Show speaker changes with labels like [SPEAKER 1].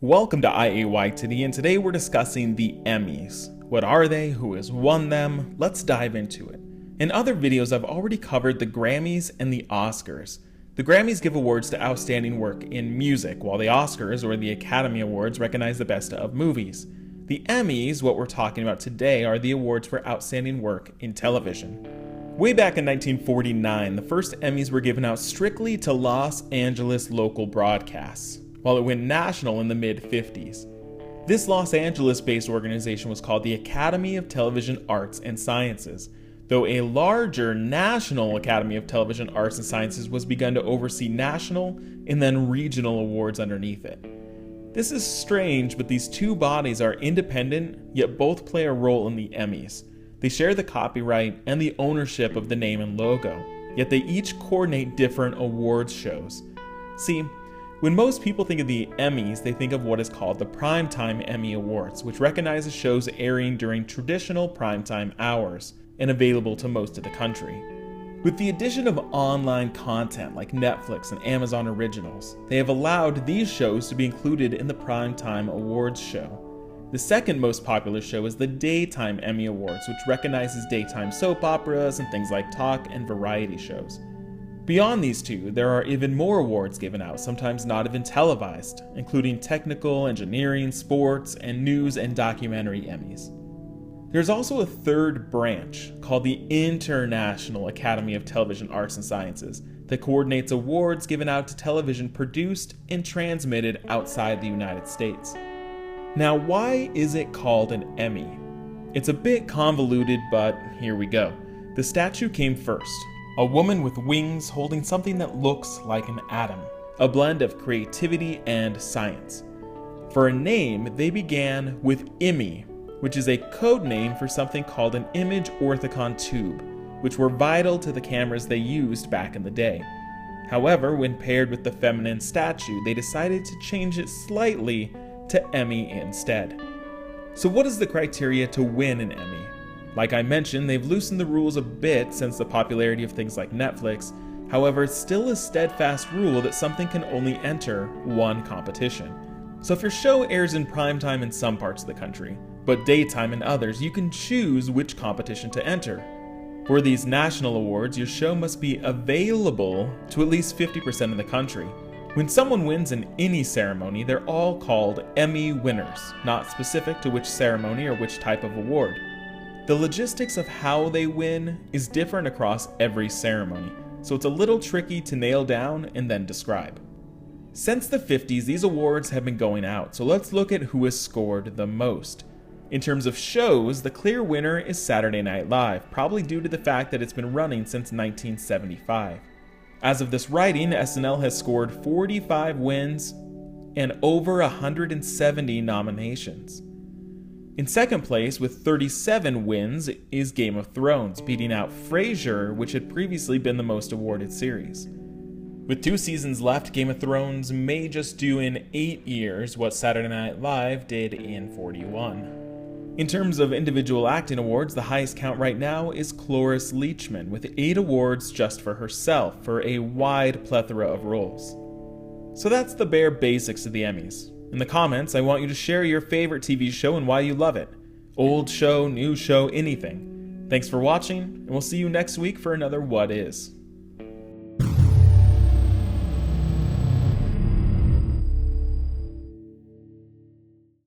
[SPEAKER 1] Welcome to IATAS, and today we're discussing the Emmys. What are they? Who has won them? Let's dive into it. In other videos, I've already covered the Grammys and the Oscars. The Grammys give awards to outstanding work in music, while the Oscars, or the Academy Awards, recognize the best of movies. The Emmys, what we're talking about today, are the awards for outstanding work in television. Way back in 1949, the first Emmys were given out strictly to Los Angeles local broadcasts, while it went national in the mid-50s. This Los Angeles-based organization was called the Academy of Television Arts and Sciences, though a larger National Academy of Television Arts and Sciences was begun to oversee national and then regional awards underneath it. This is strange, but these two bodies are independent, yet both play a role in the Emmys. They share the copyright and the ownership of the name and logo, yet they each coordinate different awards shows. See, when most people think of the Emmys, they think of what is called the Primetime Emmy Awards, which recognizes shows airing during traditional primetime hours and available to most of the country. With the addition of online content like Netflix and Amazon Originals, they have allowed these shows to be included in the Primetime Awards show. The second most popular show is the Daytime Emmy Awards, which recognizes daytime soap operas and things like talk and variety shows. Beyond these two, there are even more awards given out, sometimes not even televised, including technical, engineering, sports, and news and documentary Emmys. There's also a third branch called the International Academy of Television Arts and Sciences that coordinates awards given out to television produced and transmitted outside the United States. Now, why is it called an Emmy? It's a bit convoluted, but here we go. The statue came first. A woman with wings holding something that looks like an atom, a blend of creativity and science. For a name, they began with Emmy, which is a code name for something called an image orthicon tube, which were vital to the cameras they used back in the day. However, when paired with the feminine statue, they decided to change it slightly to Emmy instead. So what is the criteria to win an Emmy? Like I mentioned, they've loosened the rules a bit since the popularity of things like Netflix. However, it's still a steadfast rule that something can only enter one competition. So if your show airs in primetime in some parts of the country, but daytime in others, you can choose which competition to enter. For these national awards, your show must be available to at least 50% of the country. When someone wins in any ceremony, they're all called Emmy winners, not specific to which ceremony or which type of award. The logistics of how they win is different across every ceremony, so it's a little tricky to nail down and then describe. Since the 50s, these awards have been going out, so let's look at who has scored the most. In terms of shows, the clear winner is Saturday Night Live, probably due to the fact that it's been running since 1975. As of this writing, SNL has scored 45 wins and over 170 nominations. In second place, with 37 wins, is Game of Thrones, beating out Frasier, which had previously been the most awarded series. With 2 seasons left, Game of Thrones may just do in 8 years what Saturday Night Live did in 41. In terms of individual acting awards, the highest count right now is Cloris Leachman, with 8 awards just for herself, for a wide plethora of roles. So that's the bare basics of the Emmys. In the comments, I want you to share your favorite TV show and why you love it. Old show, new show, anything. Thanks for watching, and we'll see you next week for another What Is.